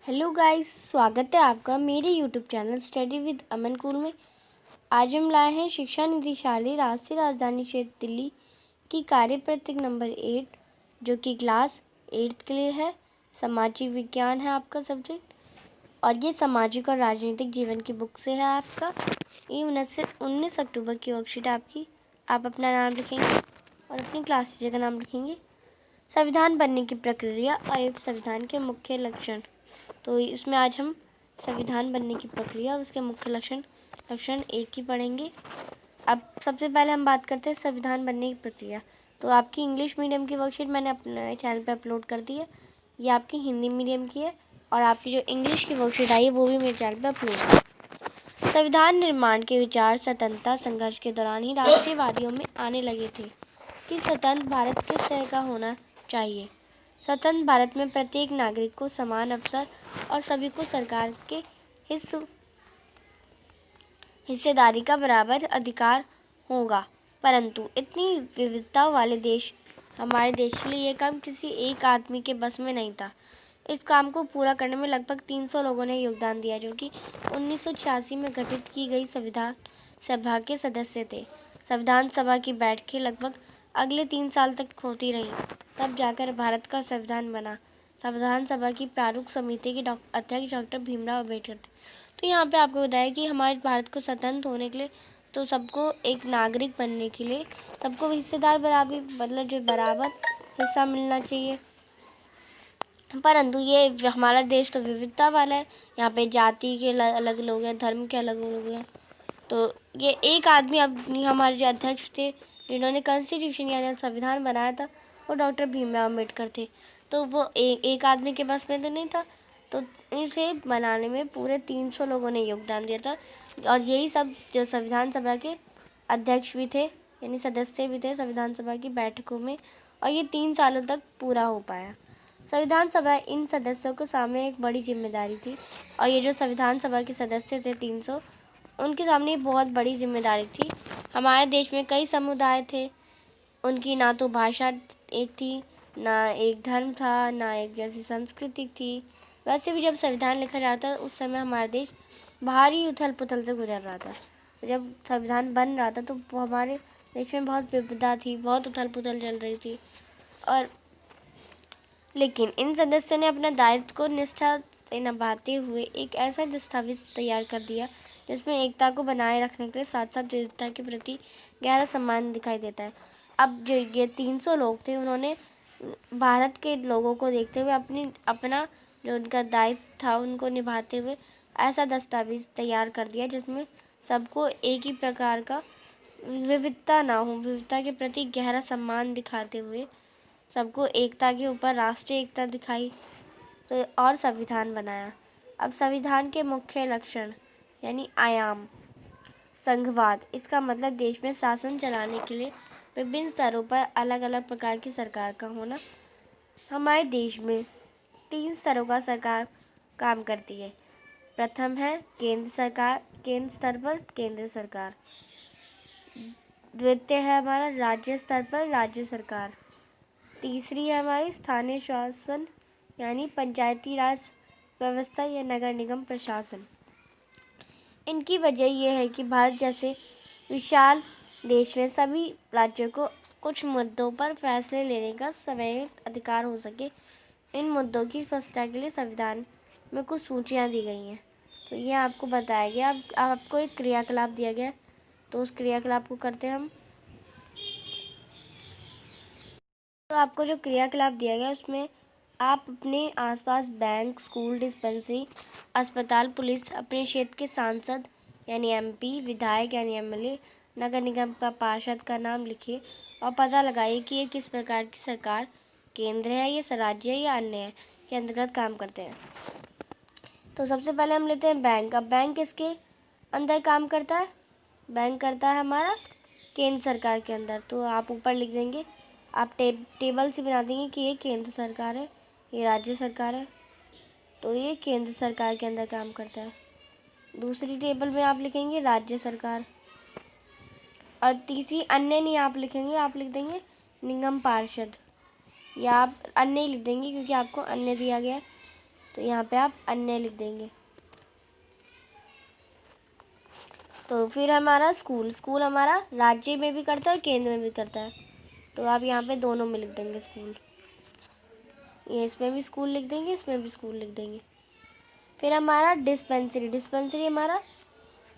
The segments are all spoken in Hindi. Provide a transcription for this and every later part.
हेलो गाइस, स्वागत है आपका मेरे YouTube channel study with Aman cool में। आज हम लाए हैं शिक्षा निदेशालय राष्ट्रीय राजधानी क्षेत्र दिल्ली की कार्यपत्रक नंबर 8, जो कि क्लास 8 के लिए है। सामाजिक विज्ञान है आपका सब्जेक्ट, और ये सामाजिक और राजनीतिक जीवन की बुक से है आपका। ये 19 अक्टूबर की वर्कशीट आपकी। आप अपना नाम लिखेंगे और अपनी क्लास टीचर का नाम लिखेंगे। संविधान बनने की प्रक्रिया और संविधान के मुख्य लक्षण। तो इसमें आज हम संविधान बनने की प्रक्रिया और उसके मुख्य लक्षण एक ही पढ़ेंगे। अब सबसे पहले हम बात करते हैं संविधान बनने की प्रक्रिया। तो आपकी इंग्लिश मीडियम की वर्कशीट मैंने अपने चैनल पे अपलोड कर दी है। ये आपकी हिंदी मीडियम की है, और आपकी जो इंग्लिश की वर्कशीट आई है वो भी मेरे चैनल पे अपलोड है। संविधान निर्माण के विचार स्वतंत्रता संघर्ष के दौरान ही राष्ट्रवादियों में आने लगे थे कि स्वतंत्र भारत किस तरह का होना चाहिए। स्वतंत्र भारत में प्रत्येक नागरिक को समान अवसर और सभी को सरकार के हिस्सेदारी का बराबर अधिकार होगा। परंतु इतनी विविधता वाले देश हमारे देश के लिए यह काम किसी एक आदमी के बस में नहीं था। इस काम को पूरा करने में लगभग 300 लोगों ने योगदान दिया, जो कि 1986 में गठित की गई संविधान सभा के सदस्य थे। संविधान सभा की बैठकें लगभग अगले 3 साल तक होती रही, तब जाकर भारत का संविधान बना। संविधान सभा की प्रारूप समिति के अध्यक्ष डॉक्टर भीमराव अम्बेडकर थे। तो यहाँ पे आपको बताया कि हमारे भारत को स्वतंत्र होने के लिए, तो सबको एक नागरिक बनने के लिए सबको हिस्सेदार बराबरी, मतलब जो बराबर हिस्सा मिलना चाहिए। परंतु ये हमारा देश तो विविधता वाला है। यहाँ पे जाति के अलग लोग हैं, धर्म के अलग लोग हैं। तो ये एक आदमी, अपनी हमारे जो अध्यक्ष थे जिन्होंने कॉन्स्टिट्यूशन यानी संविधान बनाया था, वो डॉक्टर भीमराव अम्बेडकर थे। तो वो एक आदमी के बस में तो नहीं था, तो इसे बनाने में पूरे 300 लोगों ने योगदान दिया था। और यही सब जो संविधान सभा के अध्यक्ष भी थे, यानी सदस्य भी थे संविधान सभा की बैठकों में, और ये 3 सालों तक पूरा हो पाया। संविधान सभा इन सदस्यों के सामने एक बड़ी जिम्मेदारी थी, और ये जो संविधान सभा के सदस्य थे 300, उनके सामने बहुत बड़ी जिम्मेदारी थी। हमारे देश में कई समुदाय थे, उनकी ना तो भाषा एक थी, ना एक धर्म था, ना एक जैसी संस्कृति थी। वैसे भी जब संविधान लिखा जाता उस समय हमारा देश भारी उथल पुथल से गुजर रहा था। जब संविधान बन रहा था तो हमारे देश में बहुत विविधता थी, बहुत उथल पुथल चल रही थी। और लेकिन इन सदस्यों ने अपना दायित्व को निष्ठा से निभाते हुए एक ऐसा दस्तावेज तैयार कर दिया जिसमें एकता को बनाए रखने के लिए साथ साथ विविधता के प्रति गहरा सम्मान दिखाई देता है। अब जो ये 300 लोग थे, उन्होंने भारत के लोगों को देखते हुए अपना जो उनका दायित्व था उनको निभाते हुए ऐसा दस्तावेज तैयार कर दिया जिसमें सबको एक ही प्रकार का विविधता ना हो, विविधता के प्रति गहरा सम्मान दिखाते हुए सबको एकता के ऊपर राष्ट्रीय एकता दिखाई, तो और संविधान बनाया। अब संविधान के मुख्य लक्षण यानी आयाम। संघवाद, इसका मतलब देश में शासन चलाने के लिए विभिन्न स्तरों पर अलग अलग प्रकार की सरकार का होना। हमारे देश में 3 स्तरों का सरकार काम करती है। प्रथम है केंद्र सरकार, केंद्र स्तर पर केंद्र सरकार। द्वितीय है हमारा राज्य स्तर पर राज्य सरकार। तीसरी है हमारी स्थानीय शासन यानी पंचायती राज व्यवस्था या नगर निगम प्रशासन। इनकी वजह यह है कि भारत जैसे विशाल देश में सभी राज्यों को कुछ मुद्दों पर फैसले लेने का संवैधानिक अधिकार हो सके। इन मुद्दों की स्पष्टता के लिए संविधान में कुछ सूचियाँ दी गई हैं। तो ये आपको बताया गया। अब आपको एक क्रियाकलाप दिया गया, तो उस क्रियाकलाप को करते हैं हम। तो आपको जो क्रियाकलाप दिया गया उसमें आप अपने आसपास बैंक, स्कूल, डिस्पेंसरी, अस्पताल, पुलिस, अपने क्षेत्र के सांसद यानी एमपी, विधायक यानी एमएलए, नगर निगम का पार्षद का नाम लिखिए और पता लगाइए कि ये किस प्रकार की सरकार, केंद्र है या राज्य है या अन्य है, के अंतर्गत काम करते हैं। तो सबसे पहले हम लेते हैं बैंक। अब बैंक किसके अंदर काम करता है? बैंक करता है हमारा केंद्र सरकार के अंदर। तो आप ऊपर लिख देंगे, आप टेबल से बना देंगे कि ये केंद्र सरकार है, ये राज्य सरकार है, तो ये केंद्र सरकार के अंदर काम करता है। दूसरी टेबल में आप लिखेंगे राज्य सरकार, और तीसरी अन्य नहीं आप लिखेंगे, आप लिख देंगे निगम पार्षद, या आप अन्य ही लिख देंगे क्योंकि आपको अन्य दिया गया है। तो यहाँ पे आप अन्य लिख देंगे। तो फिर हमारा स्कूल हमारा राज्य में भी करता है, केंद्र में भी करता है, तो आप यहाँ पे दोनों में लिख देंगे स्कूल। ये इसमें भी स्कूल लिख देंगे, इसमें भी स्कूल लिख देंगे। फिर हमारा डिस्पेंसरी हमारा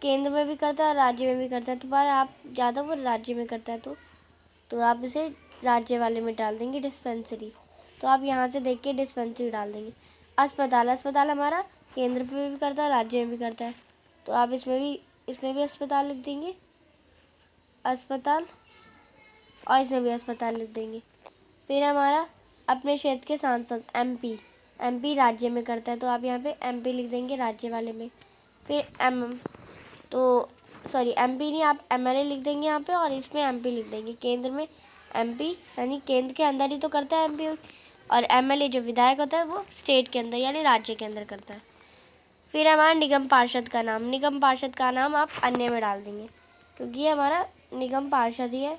केंद्र में भी करता है, राज्य में भी करता है, तो पर आप ज़्यादा वो राज्य में करता है तो आप इसे राज्य वाले में डाल देंगे डिस्पेंसरी। तो आप यहाँ से देख के डिस्पेंसरी डाल देंगे। अस्पताल हमारा केंद्र पे भी करता है, राज्य में भी करता है, तो आप इसमें भी अस्पताल लिख देंगे, अस्पताल, और इसमें भी अस्पताल लिख देंगे। फिर हमारा अपने क्षेत्र के सांसद एमपी राज्य में करता है, तो आप यहाँ पे एमपी लिख देंगे राज्य वाले में। फिर एमपी नहीं, आप एमएलए लिख देंगे यहाँ पे, और इसमें एमपी लिख देंगे। केंद्र में एमपी यानी केंद्र के अंदर ही तो करता है एमपी, और एमएलए जो विधायक होता है वो स्टेट के अंदर यानी राज्य के अंदर करता है। फिर हमारा निगम पार्षद का नाम आप अन्य में डाल देंगे, क्योंकि ये हमारा निगम पार्षद ही है।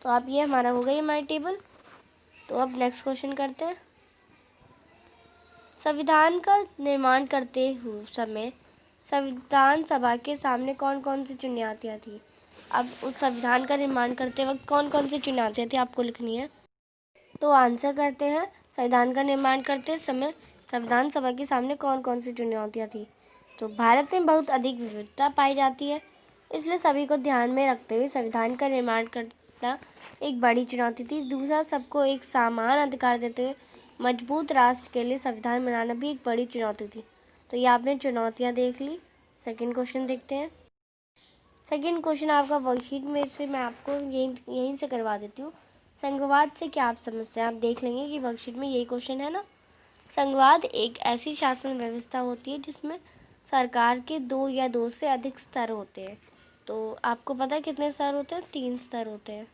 तो आप ये हमारा हो गई हमारी टेबल। तो अब नेक्स्ट क्वेश्चन करते हैं। संविधान का निर्माण करते हुए समय संविधान सभा के सामने कौन कौन सी चुनौतियाँ थी? अब उस संविधान का निर्माण करते वक्त कौन कौन सी चुनौतियाँ थी आपको लिखनी है। तो आंसर करते हैं, संविधान का निर्माण करते समय संविधान सभा के सामने कौन कौन सी चुनौतियाँ थी। तो भारत में बहुत अधिक विविधता पाई जाती है, इसलिए सभी को ध्यान में रखते हुए संविधान का निर्माण करना एक बड़ी चुनौती थी। दूसरा, सबको एक समान अधिकार देते हुए मजबूत राष्ट्र के लिए संविधान बनाना भी एक बड़ी चुनौती थी। तो ये आपने चुनौतियाँ देख ली। सेकंड क्वेश्चन देखते हैं। सेकंड क्वेश्चन आपका वर्कशीट में से मैं आपको यहीं से करवा देती हूँ। संघवाद से क्या आप समझते हैं? आप देख लेंगे कि वर्कशीट में यही क्वेश्चन है ना। संघवाद एक ऐसी शासन व्यवस्था होती है जिसमें सरकार के 2 या 2 से अधिक स्तर होते हैं। तो आपको पता है कितने स्तर होते हैं? 3 स्तर होते हैं।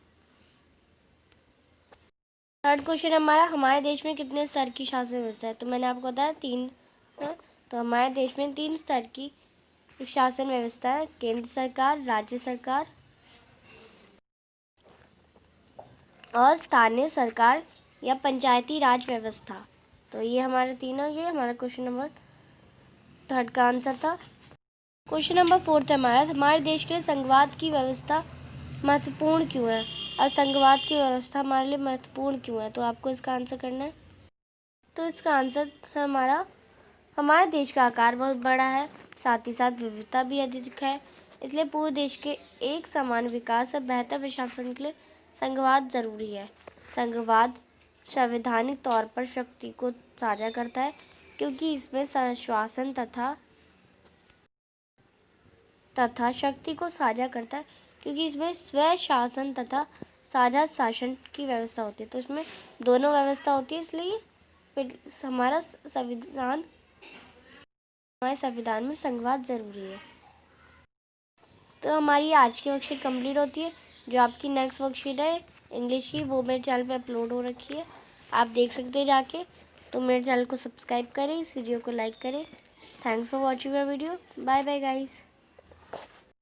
थर्ड क्वेश्चन हमारे देश में कितने स्तर की शासन व्यवस्था है? तो मैंने आपको बताया 3 है। तो हमारे देश में 3 स्तर की शासन व्यवस्था है, केंद्र सरकार, राज्य सरकार और स्थानीय सरकार या पंचायती राज व्यवस्था। तो ये हमारे तीनों, ये हमारा क्वेश्चन नंबर थर्ड का आंसर था। क्वेश्चन नंबर 4 है हमारे देश के लिए संघवाद की व्यवस्था महत्वपूर्ण क्यों है? और संघवाद की व्यवस्था हमारे लिए महत्वपूर्ण क्यों है? तो आपको इसका आंसर करना है। तो इसका आंसर है हमारे देश का आकार बहुत बड़ा है, साथ ही साथ विविधता भी अधिक है, इसलिए पूरे देश के एक समान विकास और बेहतर प्रशासन के लिए संघवाद जरूरी है। संघवाद संवैधानिक तौर पर शक्ति को साझा करता है, क्योंकि इसमें शासन तथा शक्ति को साझा करता है, क्योंकि इसमें स्वशासन तथा साझा शासन की व्यवस्था होती है। तो इसमें दोनों व्यवस्था होती है, इसलिए फिर हमारे संविधान में संघवाद जरूरी है। तो हमारी आज की वर्कशीट कंप्लीट होती है। जो आपकी नेक्स्ट वर्कशीट है इंग्लिश की, वो मेरे चैनल पे अपलोड हो रखी है, आप देख सकते हैं जाके। तो मेरे चैनल को सब्सक्राइब करें, इस वीडियो को लाइक करें। Thanks for watching my video. Bye bye guys.